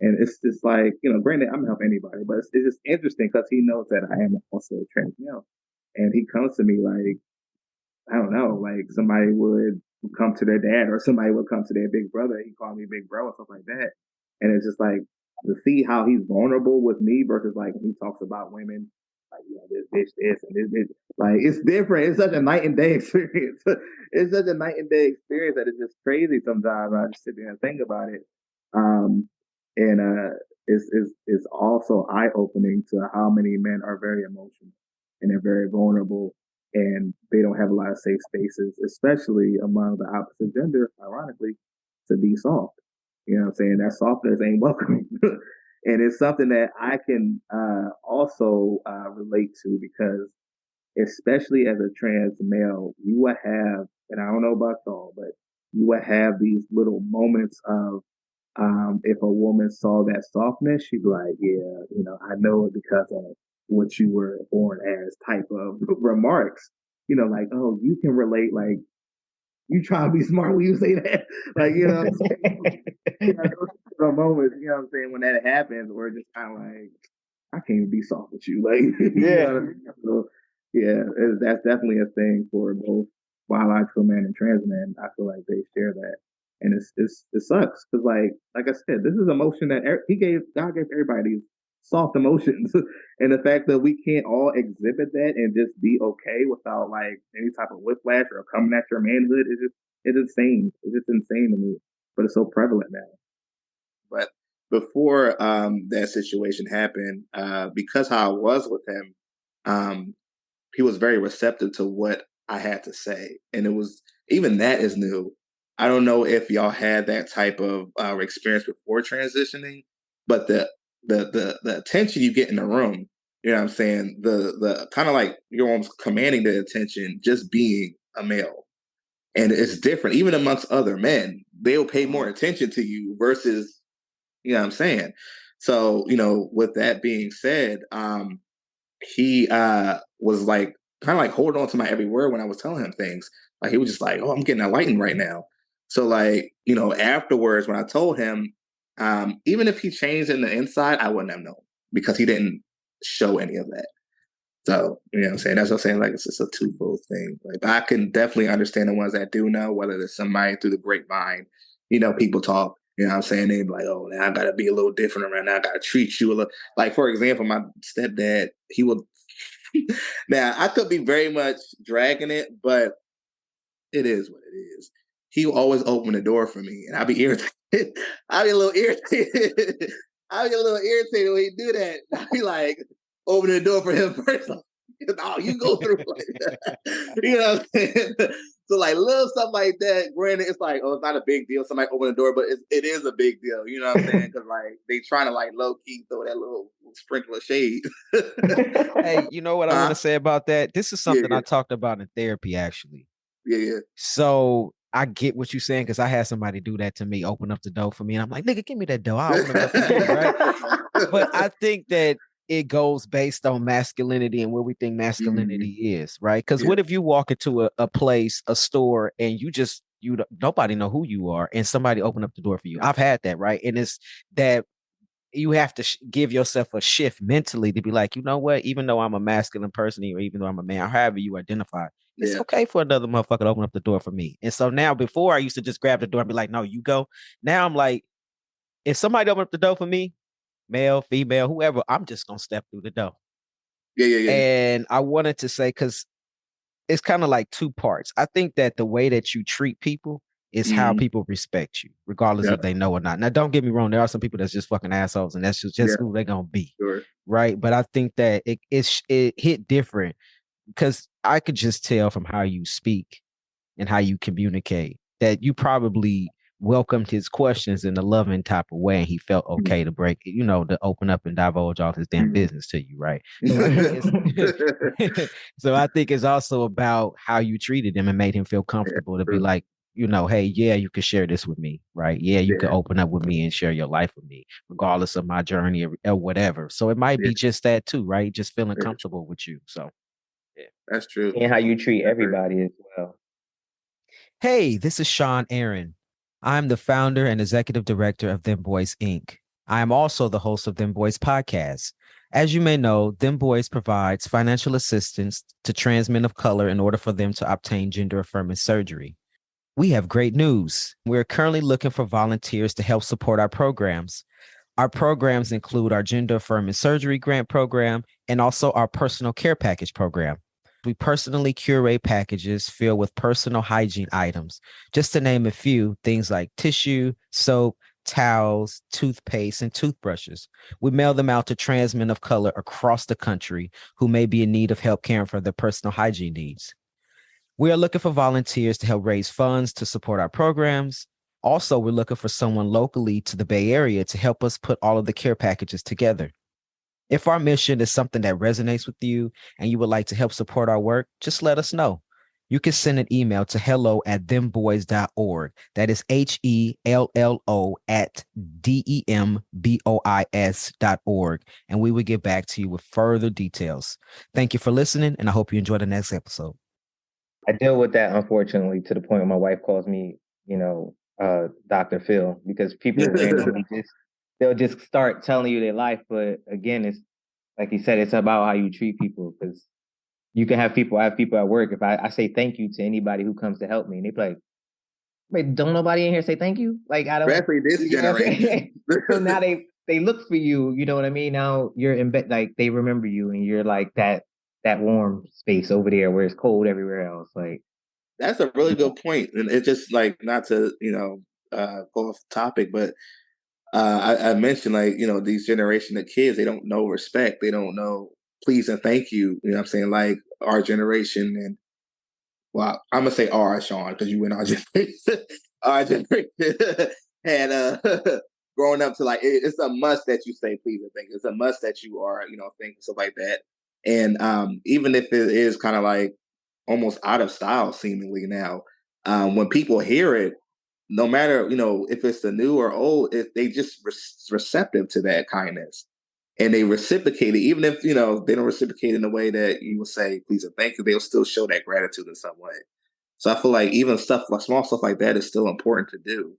And it's just like, granted, I'm gonna help anybody, but it's just interesting because he knows that I am also a trans male, and he comes to me like, I don't know, like somebody would come to their dad or somebody would come to their big brother. He called me big bro and stuff like that. And it's just like to see how he's vulnerable with me versus like when he talks about women, like, this bitch, this and this bitch. Like, it's different. It's such a night and day experience. It's such a night and day experience that it's just crazy sometimes. I just sit there and think about it. And it's also eye opening to how many men are very emotional and they're very vulnerable and they don't have a lot of safe spaces, especially among the opposite gender, ironically, to be soft. You know what I'm saying? That softness ain't welcome. And it's something that I can also relate to because, especially as a trans male, you will have, and I don't know about y'all, but you will have these little moments of, if a woman saw that softness, she'd be like, yeah, I know it because of what you were born as type of remarks. Like, oh, you can relate, like, you try to be smart when you say that. Like, what I'm saying? Those moments, what I'm saying, when that happens, we're just kind of like, I can't even be soft with you. Like, So, that's definitely a thing for both biological men and trans men. I feel like they share that. And it sucks because, like I said, this is emotion that God gave everybody these soft emotions, and the fact that we can't all exhibit that and just be okay without like any type of whiplash or coming at your manhood it's insane. It's just insane to me, but it's so prevalent now. But before that situation happened, because how I was with him, he was very receptive to what I had to say, and it was even that is new. I don't know if y'all had that type of experience before transitioning, but the attention you get in the room, you know what I'm saying? The kind of like you're almost commanding the attention just being a male. And it's different, even amongst other men, they'll pay more attention to you versus, you know what I'm saying? So, with that being said, he was like kind of like holding on to my every word when I was telling him things. Like he was just like, oh, I'm getting enlightened right now. So like, afterwards when I told him, even if he changed in the inside, I wouldn't have known because he didn't show any of that. So, you know what I'm saying? That's what I'm saying. Like, it's just a twofold thing. Like, I can definitely understand the ones that do know, whether it's somebody through the grapevine, people talk, you know what I'm saying? They be like, oh, now I got to be a little different around now. I got to treat you a little. Like, for example, my stepdad, he would, now I could be very much dragging it, but it is what it is. He will always open the door for me, and I'll be irritated. I'll be a little irritated. I'll be a little irritated when he do that. I'll be like, open the door for him first. No, you go through. You know what I'm saying? So like little stuff like that, granted, it's like, oh, it's not a big deal. Somebody open the door, but it is a big deal. You know what I'm saying? Because like they trying to like low key throw that little sprinkle of shade. Hey, you know what I want to say about that? This is something I talked about in therapy, actually. Yeah. So I get what you're saying because I had somebody do that to me, open up the door for me, and I'm like, nigga, give me that door. I'll open it up for you, right? But I think that it goes based on masculinity and where we think masculinity is, right? Because what if you walk into a place, a store, and nobody know who you are, and somebody open up the door for you? I've had that, right? And it's that you have to give yourself a shift mentally to be like, you know what? Even though I'm a masculine person, or even though I'm a man, however you identify, it's okay for another motherfucker to open up the door for me. And so now, before I used to just grab the door and be like, no, you go. Now I'm like, if somebody open up the door for me, male, female, whoever, I'm just gonna step through the door. Yeah. And I wanted to say, because it's kind of like two parts. I think that the way that you treat people is how people respect you, regardless if they know or not. Now, don't get me wrong. There are some people that's just fucking assholes, and that's just who they're gonna be. Sure. Right. But I think that it hit different because I could just tell from how you speak and how you communicate that you probably welcomed his questions in a loving type of way, and he felt okay to break, to open up and divulge all his damn business to you, right? So I think it's so I think it's also about how you treated him and made him feel comfortable to be like, hey, yeah, you could share this with me, right? Yeah, you could open up with me and share your life with me, regardless of my journey or whatever. So it might be just that too, right? Just feeling comfortable with you. So yeah. That's true. And how you treat everybody as well. Hey, this is Sean Aaron. I'm the founder and executive director of Dem Bois Inc. I am also the host of Dem Bois Podcast. As you may know, Dem Bois provides financial assistance to trans men of color in order for them to obtain gender affirming surgery. We have great news. We're currently looking for volunteers to help support our programs. Our programs include our gender affirming surgery grant program and also our personal care package program. We personally curate packages filled with personal hygiene items. Just to name a few, things like tissue, soap, towels, toothpaste, and toothbrushes. We mail them out to trans men of color across the country who may be in need of help caring for their personal hygiene needs. We are looking for volunteers to help raise funds to support our programs. Also, we're looking for someone locally to the Bay Area to help us put all of the care packages together. If our mission is something that resonates with you and you would like to help support our work, just let us know. You can send an email to hello@dembois.org. That is HELLO@DEMBOIS.org. And we will get back to you with further details. Thank you for listening, and I hope you enjoy the next episode. I deal with that, unfortunately, to the point where my wife calls me, Dr. Phil, because people randomly they'll just start telling you their life. But again, it's like you said, it's about how you treat people, because you can have people, I have people at work. If I say thank you to anybody who comes to help me, and they be like, wait, don't nobody in here say thank you? Like, I don't. Especially this generation. So now they look for you, you know what I mean? Now you're in bed, like they remember you, and you're like that warm space over there where it's cold everywhere else. Like, that's a really good point. And it's just like, not to, go off topic, but I mentioned, like, these generation of kids, they don't know respect. They don't know please and thank you. You know what I'm saying? Like our generation, and well, I'm gonna say our Sean, because you went our generation. Our generation had growing up to, like, it's a must that you say please and thank you. It's a must that you are, thank you, stuff like that. And even if it is kind of like almost out of style seemingly now, when people hear it, no matter, if it's the new or old, they just receptive to that kindness, and they reciprocate it. Even if, they don't reciprocate in the way that you would say please and thank you, they'll still show that gratitude in some way. So I feel like even stuff like small stuff like that is still important to do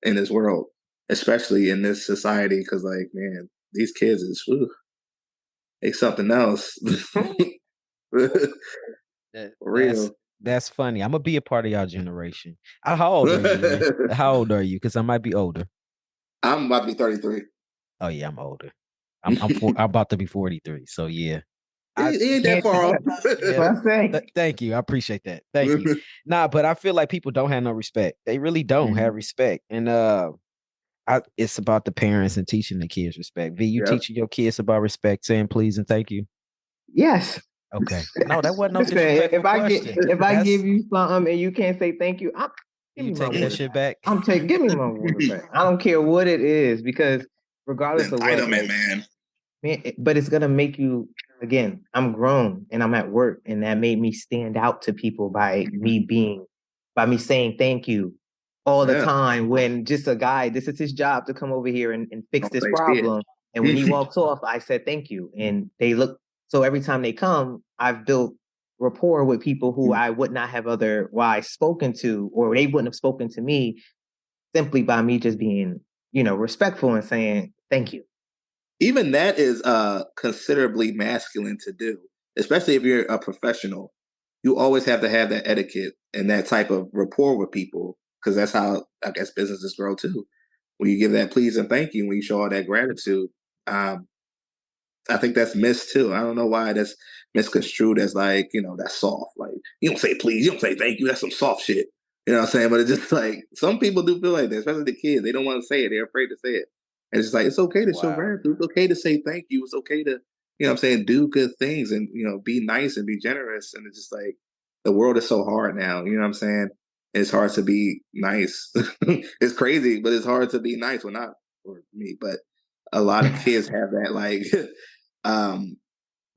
in this world, especially in this society. Because, like, man, these kids is they something else. For real. That's funny. I'm gonna be a part of y'all generation. How old are you, man? How old are you? Because I might be older. I'm about to be 33. Oh yeah, I'm older. I'm about to be 43. So yeah. He ain't that far off. Thank you. I appreciate that. Thank you. Nah, but I feel like people don't have no respect. They really don't have respect. And it's about the parents and teaching the kids respect. V, you teaching your kids about respect, saying please and thank you? Yes. Okay. No, that wasn't no disrespectful question. If I give you something and you can't say thank you, you taking that shit back? Give me my water back. I don't care what it is, because regardless of what, man. But it's gonna make you, again, I'm grown and I'm at work, and that made me stand out to people by me saying thank you all the time. When just a guy, this is his job to come over here and fix this problem. And when he walks off, I said thank you. And they look, so every time they come, I've built rapport with people who I would not have otherwise spoken to, or they wouldn't have spoken to me, simply by me just being, respectful and saying thank you. Even that is considerably masculine to do, especially if you're a professional. You always have to have that etiquette and that type of rapport with people, because that's how, I guess, businesses grow too. When you give that please and thank you, when you show all that gratitude, I think that's missed too. I don't know why that's misconstrued as, like, that's soft. Like, you don't say please, you don't say thank you. That's some soft shit. You know what I'm saying? But it's just like, some people do feel like that, especially the kids. They don't want to say it. They're afraid to say it. And it's like, it's okay to show gratitude. It's okay to say thank you. It's okay to, do good things and, be nice and be generous. And it's just like, the world is so hard now. You know what I'm saying? it's hard to be nice. It's crazy, but it's hard to be nice. Well, not for me, but a lot of kids have that. Like,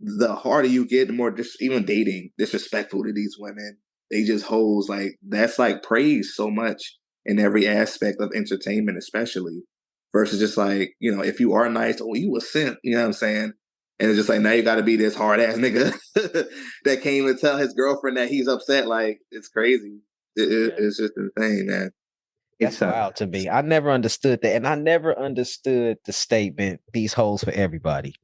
the harder you get, the more even dating disrespectful to these women. They just hoes like that's like praise so much in every aspect of entertainment, especially versus just like if you are nice, oh you a simp, you know what I'm saying? And it's just like now you got to be this hard ass nigga that can't even tell his girlfriend that he's upset. Like it's crazy. It's just insane, man. That's wild to me. I never understood that, and I never understood the statement "these hoes for everybody."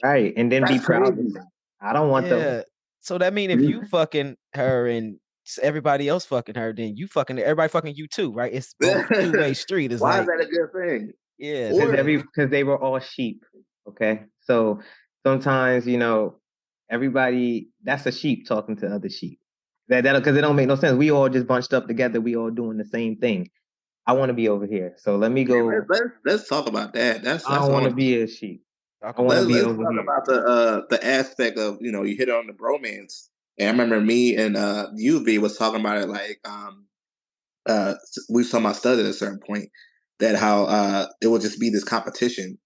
Right, and then That's be proud. crazy. I don't want them. So that mean if you fucking her and everybody else fucking her, then you fucking everybody fucking you too, right? It's both two-way street. It's Why like, is that a good thing? Yeah, because they were all sheep. Okay, so sometimes everybody that's a sheep talking to other sheep. That because it don't make no sense. We all just bunched up together. We all doing the same thing. I want to be over here, so let me go. Let's talk about that. I don't want to be a sheep. I want to be over here. Let's talk about the aspect of you hit on the bromance. And I remember me and UV was talking about it like we saw my stud at a certain point that how it would just be this competition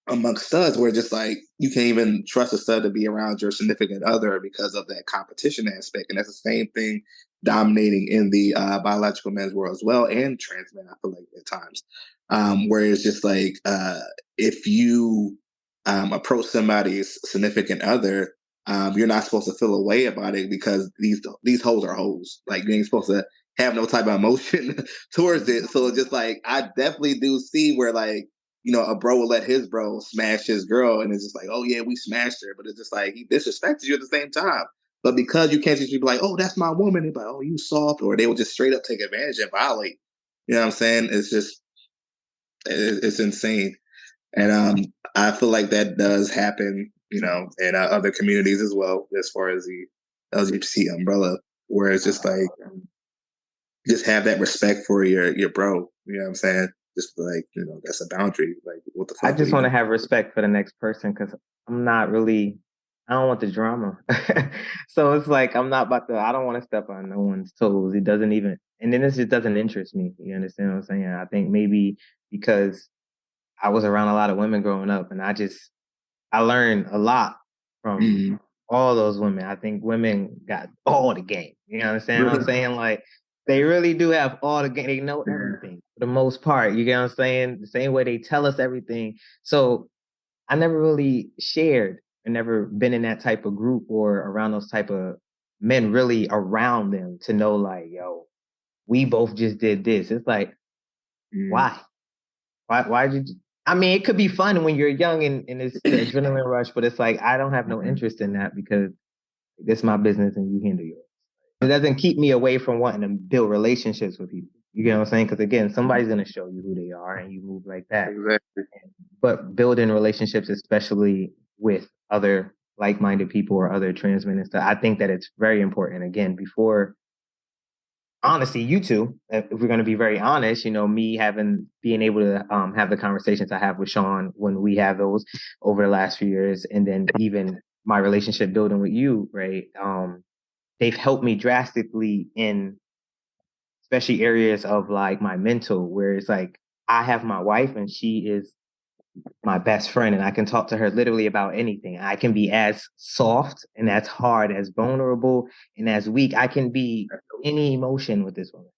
amongst studs where just like you can't even trust a stud to be around your significant other because of that competition aspect. And that's the same thing dominating in the biological men's world as well, and trans men, I feel like at times. Where it's just like if you approach somebody's significant other, you're not supposed to feel a way about it because these hoes are hoes. Like you ain't supposed to have no type of emotion towards it. So it's just like I definitely do see where like a bro will let his bro smash his girl, and it's just like, oh yeah, we smashed her, but it's just like he disrespected you at the same time. But because you can't just be like, oh, that's my woman, they're like, oh, you soft, or they will just straight up take advantage and violate. You know what I'm saying? It's just it's insane, and I feel like that does happen, in other communities as well, as far as the LGBT umbrella, where it's just like just have that respect for your bro. You know what I'm saying? Just like, that's a boundary. Like, what the fuck? I just want to have respect for the next person because I don't want the drama. So it's like, I don't want to step on no one's toes. It doesn't even, and then it just doesn't interest me. You understand what I'm saying? I think maybe because I was around a lot of women growing up and I learned a lot from all those women. I think women got all the game. You understand what I'm saying? Like, they really do have all the game. They know everything for the most part. You get what I'm saying? The same way they tell us everything. So I never really shared and never been in that type of group or around those type of men really around them to know like, yo, we both just did this. It's like, why? Why did you? I mean, it could be fun when you're young and it's the adrenaline rush, but it's like, I don't have no interest in that because it's my business and you handle yours. It doesn't keep me away from wanting to build relationships with people. You get what I'm saying? Because again, somebody's going to show you who they are and you move like that. Exactly. But building relationships, especially with other like-minded people or other trans men and stuff, I think that it's very important. Again, honestly, you two, if we're going to be very honest, me being able to have the conversations I have with Sean when we have those over the last few years, and then even my relationship building with you, right? They've helped me drastically in especially areas of like my mental, where it's like I have my wife and she is my best friend and I can talk to her literally about anything. I can be as soft and as hard, as vulnerable and as weak. I can be any emotion with this woman.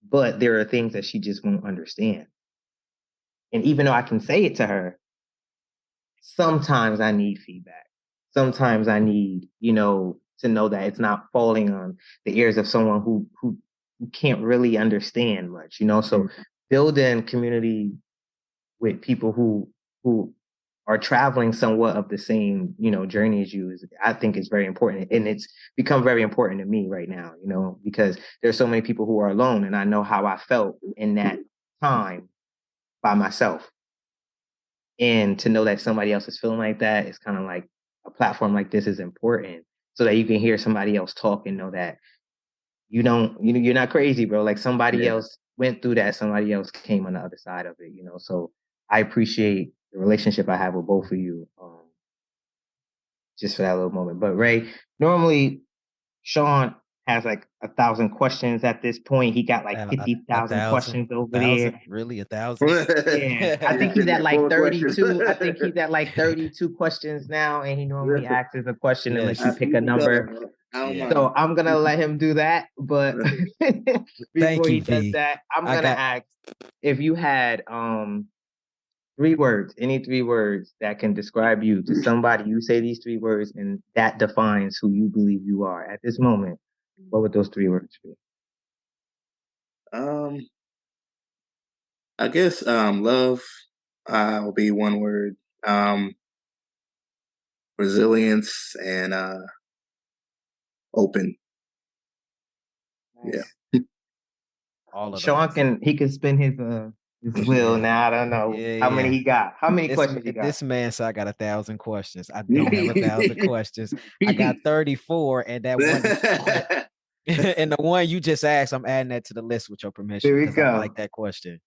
But there are things that she just won't understand. And even though I can say it to her, sometimes I need feedback. Sometimes I need, to know that it's not falling on the ears of someone who can't really understand much, So building community with people who are traveling somewhat of the same, journey as you I think is very important. And it's become very important to me right now, because there's so many people who are alone and I know how I felt in that time by myself. And to know that somebody else is feeling like that, it's kind of like a platform like this is important so that you can hear somebody else talk and know that you're not crazy, bro. Like somebody else went through that. Somebody else came on the other side of it, So I appreciate the relationship I have with both of you, just for that little moment. But Ray, normally, Sean, has like 1,000 questions at this point. He got like 50,000 questions over there. Really, 1,000? Yeah, I think he's at like 32. I think he's at like 32 questions now, and he normally asks us a question and lets you pick a number. So I'm gonna let him do that. But before he does that, I'm gonna ask if you had 3 words, any 3 words that can describe you to somebody. You say these 3 words, and that defines who you believe you are at this moment. What would those 3 words be? I guess love will be one word. Resilience and open. Nice. Yeah. All of Sean those. can spin his will now. I don't know how many he got. How many questions he got? This man said I got 1,000 questions. I don't have 1,000 questions. I got 34, and that one and the one you just asked, I'm adding that to the list with your permission. There we go. I like that question.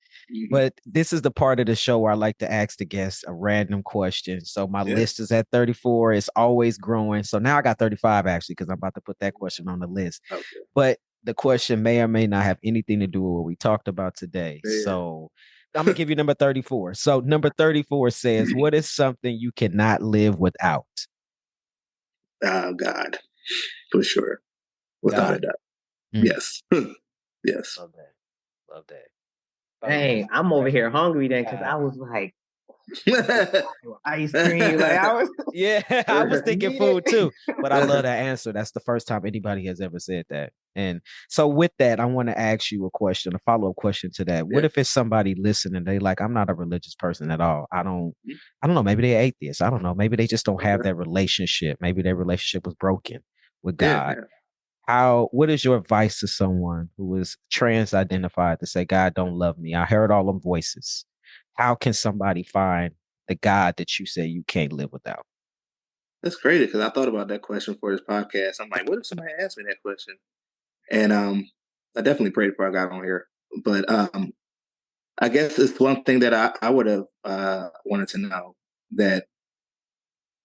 But this is the part of the show where I like to ask the guests a random question. So my list is at 34. It's always growing. So now I got 35 actually, because I'm about to put that question on the list. Okay. But the question may or may not have anything to do with what we talked about today. Yeah. So I'm going to give you number 34. So number 34 says, what is something you cannot live without? Oh, God, for sure. Without a doubt. Yes. Yes. Love that. Love that. Hey, I'm over here hungry then because I was like, ice cream. Like I was thinking food too. But I love that answer. That's the first time anybody has ever said that. And so with that, I want to ask you a question, a follow-up question to that. What if it's somebody listening? They like, I'm not a religious person at all. I don't know. Maybe they're atheists. I don't know. Maybe they just don't have that relationship. Maybe their relationship was broken with God. What is your advice to someone who is trans identified to say, God don't love me? I heard all them voices. How can somebody find the God that you say you can't live without? That's crazy because I thought about that question for this podcast. I'm like, what if somebody asked me that question? And I definitely prayed before I got on here. But I guess it's one thing that I would have wanted to know, that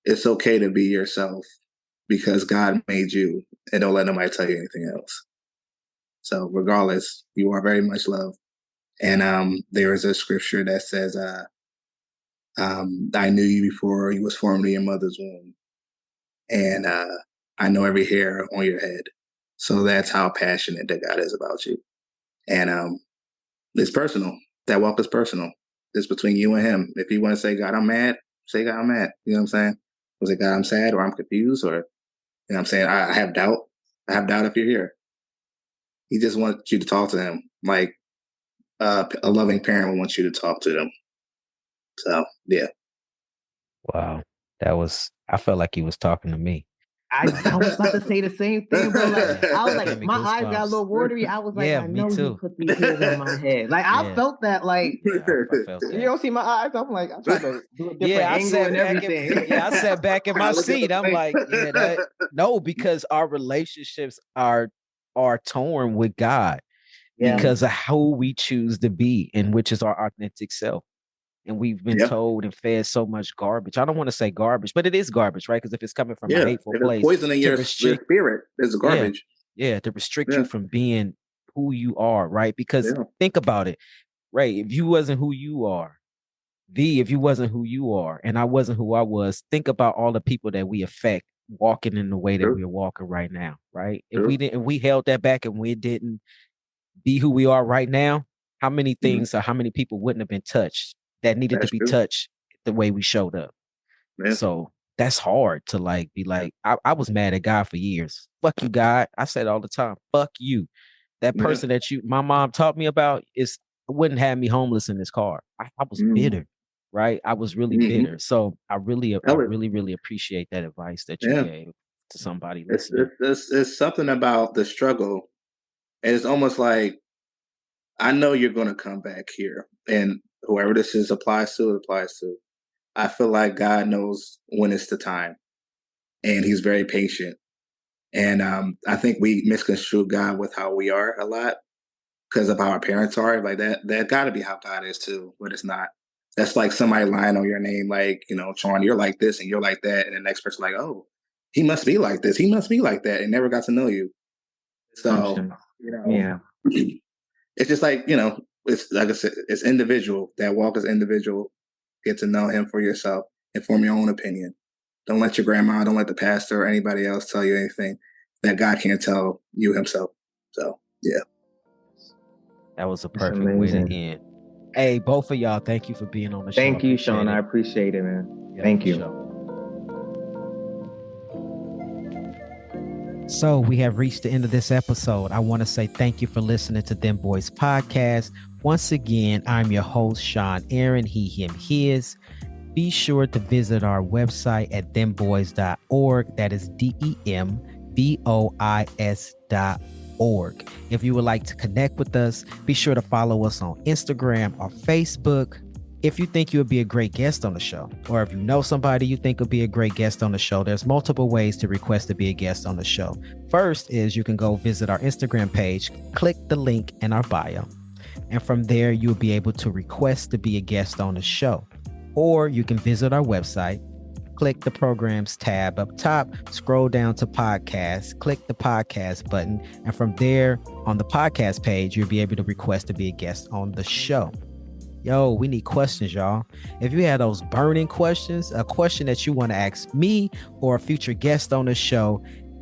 it's okay to be yourself because God made you, and don't let nobody tell you anything else. So regardless, you are very much loved. And there is a scripture that says, I knew you before you was formed in your mother's womb. And I know every hair on your head. So that's how passionate that God is about you. And it's personal. That walk is personal. It's between you and him. If you want to say, God, I'm mad, say, God, I'm mad. You know what I'm saying? Was it God, I'm sad, or I'm confused, or, you know what I'm saying? I have doubt. I have doubt if you're here. He just wants you to talk to him like a loving parent would want you to talk to them. So, yeah. Wow. I felt like he was talking to me. I was about to say the same thing, bro. Like, I was like, my eyes got a little watery. I was like, I know you put these hairs on my head. Like, I felt that. Like, I felt that. You don't see my eyes? I'm like, I tried to do a different angle and everything. I sat back in my seat. I'm like, no, because our relationships are torn with God because of who we choose to be, and which is our authentic self. And we've been told and fed so much garbage. I don't want to say garbage, but it is garbage, right? Because if it's coming from a hateful place, poisoning your spirit is garbage. Yeah, to restrict you from being who you are, right? Because think about it, Ray. If you wasn't who you are, Vee, if you wasn't who you are, and I wasn't who I was, think about all the people that we affect walking in the way that we're walking right now, right? If we held that back and we didn't be who we are right now, how many things or how many people wouldn't have been touched that needed to be touched the way we showed up? So that's hard to like be like, I was mad at God for years. Fuck you, God. I said all the time, fuck you. That person that my mom taught me about wouldn't have me homeless in this car. I was bitter, right? I was really bitter. So I really appreciate that advice that you gave to somebody listening. It's something about the struggle. And it's almost like, I know you're going to come back here, and whoever this applies to. I feel like God knows when it's the time, and he's very patient. And I think we misconstrue God with how we are a lot because of how our parents are. Like that got to be how God is too, but it's not. That's like somebody lying on your name, like, Sean, you're like this and you're like that. And the next person like, oh, he must be like this. He must be like that. And never got to know you. function. Yeah. It's just like, it's like I said, it's individual. That walk is individual. Get to know him for yourself and form your own opinion. Don't let your grandma, don't let the pastor or anybody else tell you anything that God can't tell you himself. So, yeah. That was a perfect way to end. Hey, both of y'all, thank you for being on the show. Thank you, Sean. I appreciate it, man. Yeah, thank you. Sure. So we have reached the end of this episode. I want to say thank you for listening to Dem Bois Podcast. Once again, I'm your host, Sean Aaron, he, him, his. Be sure to visit our website at dembois.org. That is DEMBOIS.org. If you would like to connect with us, be sure to follow us on Instagram or Facebook. If you think you would be a great guest on the show, or if you know somebody you think would be a great guest on the show, there's multiple ways to request to be a guest on the show. First is you can go visit our Instagram page, click the link in our bio, and from there you'll be able to request to be a guest on the show. Or you can visit our website, click the programs tab up top, scroll down to podcast, click the podcast button, and from there on the podcast page, you'll be able to request to be a guest on the show. Yo, we need questions, y'all. If you have those burning questions, a question that you want to ask me or a future guest on the show,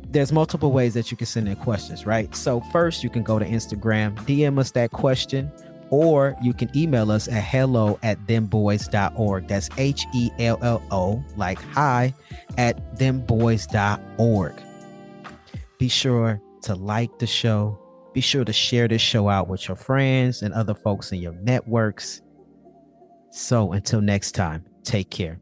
there's multiple ways that you can send in questions, right? So first, you can go to Instagram, DM us that question, or you can email us at hello@dembois.org. That's HELLO, like hi, at dembois.org. Be sure to like the show. Be sure to share this show out with your friends and other folks in your networks. So until next time, take care.